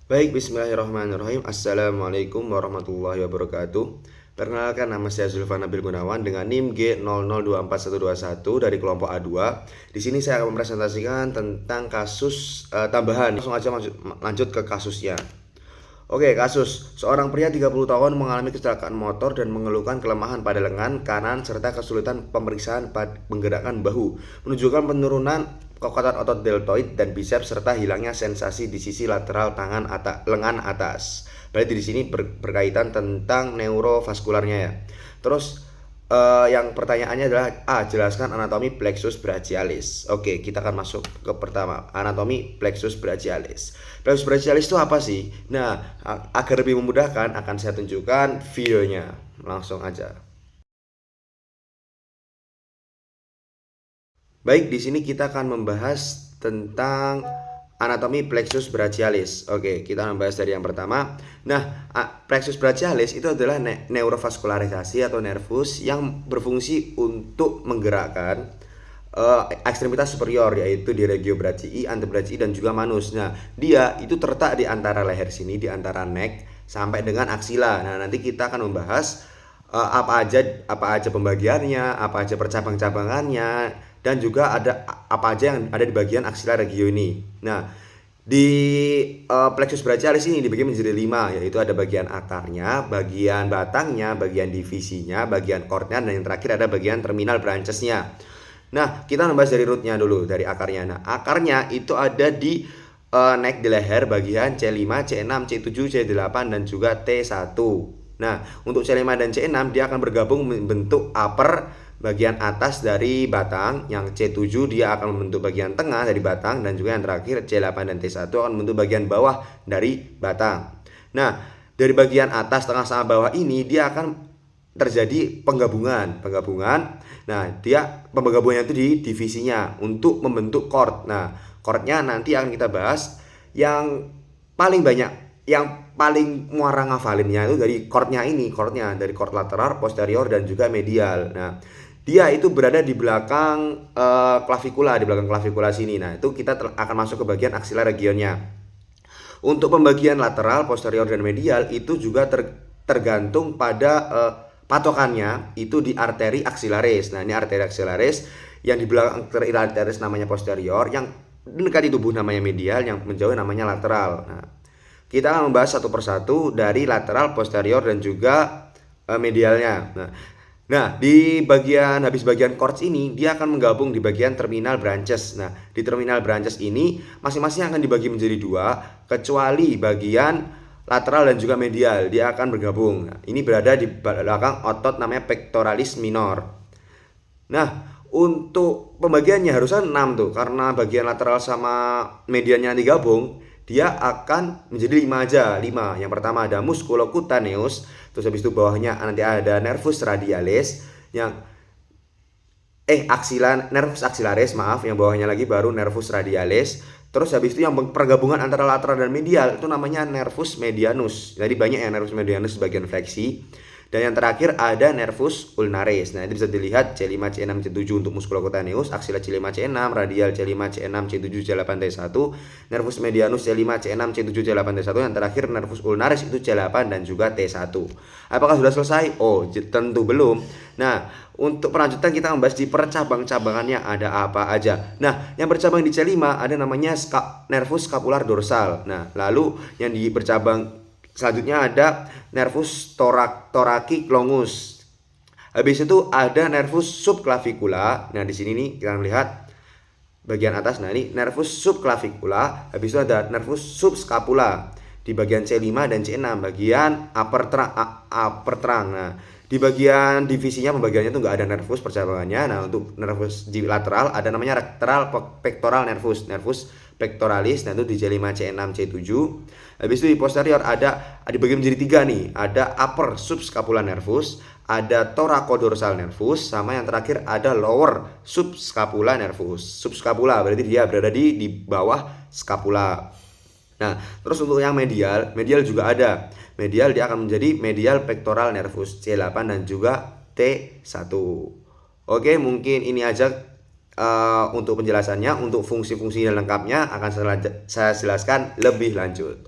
Baik, bismillahirrahmanirrahim. Assalamualaikum warahmatullahi wabarakatuh. Perkenalkan, nama saya Zulfan Nabil Gunawan dengan NIM G00241121 dari kelompok A2. Di sini saya akan mempresentasikan tentang kasus tambahan. Langsung aja lanjut ke kasusnya. Oke, kasus. Seorang pria 30 tahun mengalami kecelakaan motor dan mengeluhkan kelemahan pada lengan kanan serta kesulitan pemeriksaan menggerakkan bahu, menunjukkan penurunan kekuatan otot deltoid dan biceps serta hilangnya sensasi di sisi lateral lengan atas. Berarti di sini berkaitan tentang neurovaskularnya ya. Terus yang pertanyaannya adalah A. Jelaskan anatomi plexus brachialis. Oke, kita akan masuk ke pertama, anatomi plexus brachialis. Plexus brachialis itu apa sih? Nah, agar lebih memudahkan akan saya tunjukkan videonya. Langsung aja. Baik, di sini kita akan membahas tentang anatomi plexus brachialis. Oke, kita membahas dari yang pertama. Nah, plexus brachialis itu adalah neurovaskularisasi atau nervus yang berfungsi untuk menggerakkan ekstremitas superior, yaitu di regio brachii, antebrachii dan juga manus. Nah, dia itu terletak di antara leher sini, di antara neck sampai dengan aksila. Nah, nanti kita akan membahas apa aja pembagiannya, apa aja percabang-cabangannya, dan juga ada apa aja yang ada di bagian aksila regio ini. Nah, di plexus brachialis ini dibagi menjadi 5, yaitu ada bagian akarnya, bagian batangnya, bagian divisinya, bagian chordnya, dan yang terakhir ada bagian terminal branchesnya. Nah, kita membahas dari rootnya dulu, dari akarnya. Nah, akarnya itu ada di neck, di leher, bagian C5, C6, C7, C8, dan juga T1. Nah, untuk C5 dan C6 dia akan bergabung membentuk upper bagian atas dari batang. Yang C7 dia akan membentuk bagian tengah dari batang, dan juga yang terakhir C8 dan T1 akan membentuk bagian bawah dari batang. Nah, dari bagian atas, tengah, sama bawah ini dia akan terjadi penggabungan. Nah, dia penggabungannya itu di divisinya untuk membentuk chord. Nah, chordnya nanti akan kita bahas. Yang paling banyak, yang paling muara ngafalinnya itu dari chordnya dari chord lateral, posterior, dan juga medial. Nah, dia itu berada di belakang klavikula, di belakang klavikula sini. Nah, itu kita akan masuk ke bagian aksila regionnya. Untuk pembagian lateral, posterior, dan medial itu juga tergantung pada patokannya itu di arteri aksilaris. Nah, ini arteri aksilaris, yang di belakang arteri aksilaris namanya posterior, yang dekat di tubuh namanya medial, yang menjauh namanya lateral. Nah, kita akan membahas satu persatu dari lateral, posterior, dan juga medialnya. Nah, di habis bagian chords ini dia akan menggabung di bagian terminal branches. Nah, di terminal branches ini masing-masing akan dibagi menjadi 2, kecuali bagian lateral dan juga medial dia akan bergabung. Nah, ini berada di belakang otot namanya pectoralis minor. Nah, untuk pembagiannya harusnya 6 tuh, karena bagian lateral sama mediannya digabung, dia akan menjadi 5 aja. 5. Yang pertama ada musculocutaneus, terus habis itu bawahnya nanti ada nervus radialis, yang nervus axillaris, maaf, yang bawahnya lagi baru nervus radialis. Terus habis itu yang pergabungan antara lateral dan medial itu namanya nervus medianus. Jadi banyak ya nervus medianus bagian fleksi. Dan yang terakhir ada nervus ulnaris. Nah, itu bisa dilihat C5, C6, C7 untuk musculocutaneus, aksila C5, C6, radial C5, C6, C7, C8, T1, nervus medianus C5, C6, C7, C8, T1, yang terakhir nervus ulnaris itu C8 dan juga T1. Apakah sudah selesai? Oh, tentu belum. Nah, untuk pelanjutan kita membahas di percabang-cabangannya ada apa aja. Nah, yang bercabang di C5 ada namanya nervus scapular dorsal. Nah, lalu yang di bercabang selanjutnya ada nervus thoracic longus. Habis itu ada nervus subclavicula. Nah, di sini nih kita lihat bagian atas. Nah, ini nervus subclavicula. Habis itu ada nervus subscapula di bagian C5 dan C6, bagian upper trunk. Nah, di bagian divisinya pembagiannya itu nggak ada nervus percabangannya. Nah, untuk nervus di lateral ada namanya lateral pectoral nervus pectoralis. Nah, itu di C5, C6, C7. Habis itu di posterior ada dibagi menjadi 3 nih. Ada upper subscapular nervus, ada thoracodorsal nervus, sama yang terakhir ada lower subscapular nervus. Subscapula berarti dia berada di bawah scapula. Nah, terus untuk yang medial juga ada. Medial dia akan menjadi medial pectoral nervus C8 dan juga T1. Oke, mungkin ini aja untuk penjelasannya, untuk fungsi-fungsi dan lengkapnya akan saya jelaskan lebih lanjut.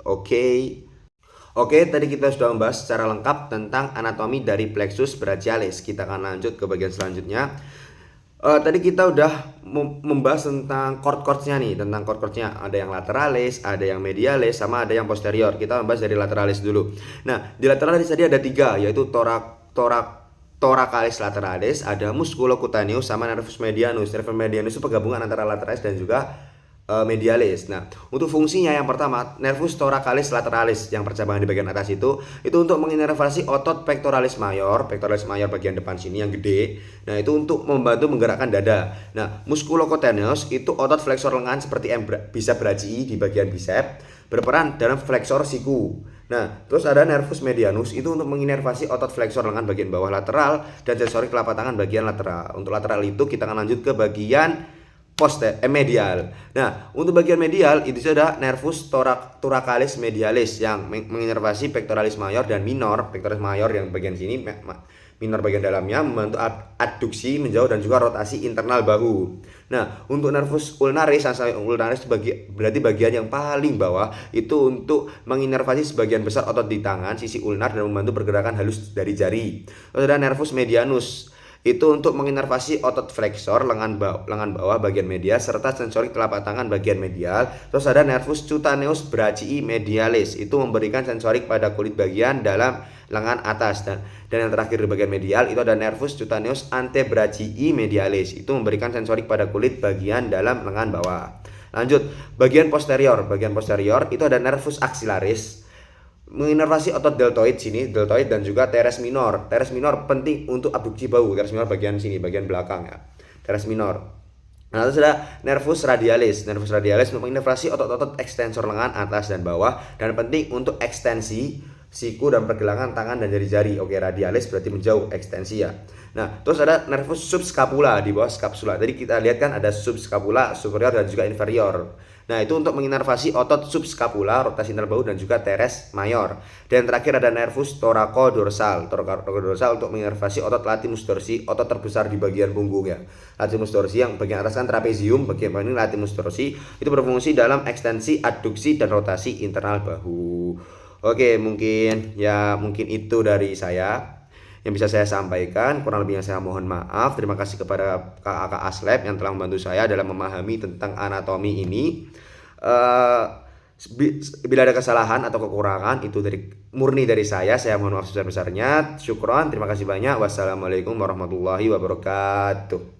Oke, tadi kita sudah membahas secara lengkap tentang anatomi dari plexus brachialis. Kita akan lanjut ke bagian selanjutnya. Tadi kita udah membahas tentang chord-chordnya nih, tentang chord-chordnya. Ada yang lateralis, ada yang medialis, sama ada yang posterior. Kita membahas dari lateralis dulu. Nah, di lateralis tadi ada 3, yaitu thoracalis lateralis, ada musculocutaneous, sama nervus medianus. Nervus medianus itu penggabungan antara lateralis dan juga medialis. Nah, untuk fungsinya yang pertama, nervus thoracalis lateralis yang percabangan di bagian atas itu untuk menginervasi otot pectoralis mayor bagian depan sini yang gede. Nah, itu untuk membantu menggerakkan dada. Nah, musculocutaneous itu otot fleksor lengan seperti bicep brachii di bagian bicep, berperan dalam fleksor siku. Nah, terus ada nervus medianus itu untuk menginervasi otot fleksor lengan bagian bawah lateral dan sensorik telapak tangan bagian lateral. Untuk lateral itu kita akan lanjut ke bagian medial. Nah, untuk bagian medial itu ada nervus thoracalis medialis yang menginervasi pectoralis mayor dan minor. Pectoralis mayor yang bagian sini, minor bagian dalamnya, membantu adduksi menjauh dan juga rotasi internal bahu. Nah, untuk nervus ulnaris, ulnaris berarti bagian yang paling bawah, itu untuk menginervasi sebagian besar otot di tangan sisi ulnar dan membantu pergerakan halus dari jari. Terus ada nervus medianus, itu untuk menginervasi otot fleksor lengan bawah bagian medial serta sensorik telapak tangan bagian medial. Terus ada nervus cutaneus brachii medialis, itu memberikan sensorik pada kulit bagian dalam lengan atas. Dan yang terakhir di bagian medial itu ada nervus cutaneus antebrachii medialis, itu memberikan sensorik pada kulit bagian dalam lengan bawah. Lanjut, bagian posterior itu ada nervus axillaris, menginervasi otot deltoid sini, deltoid dan juga teres minor. Teres minor penting untuk abduksi bahu. Teres minor bagian sini, bagian belakang ya. Teres minor. Nah, terus ada nervus radialis. Nervus radialis untuk menginervasi otot-otot ekstensor lengan atas dan bawah dan penting untuk ekstensi siku dan pergelangan tangan dan jari-jari. Oke, radialis berarti menjauh, ekstensi ya. Nah, terus ada nervus subscapula di bawah scapula. Tadi kita lihat kan ada subscapula superior dan juga inferior. Nah, itu untuk menginervasi otot subscapula, rotasi internal bahu dan juga teres mayor. Dan terakhir ada nervus thoracodorsal. Thoracodorsal untuk menginervasi otot latimus dorsi, otot terbesar di bagian punggung ya. Latimus dorsi yang bagian atas kan trapezium, bagian bawah ini latimus dorsi, itu berfungsi dalam ekstensi, adduksi dan rotasi internal bahu. Oke, mungkin itu dari saya yang bisa saya sampaikan. Kurang lebihnya saya mohon maaf. Terima kasih kepada Kakak Aslep yang telah membantu saya dalam memahami tentang anatomi ini. Bila ada kesalahan atau kekurangan itu murni dari saya mohon maaf sebesar-besarnya. Syukron, terima kasih banyak. Wassalamualaikum warahmatullahi wabarakatuh.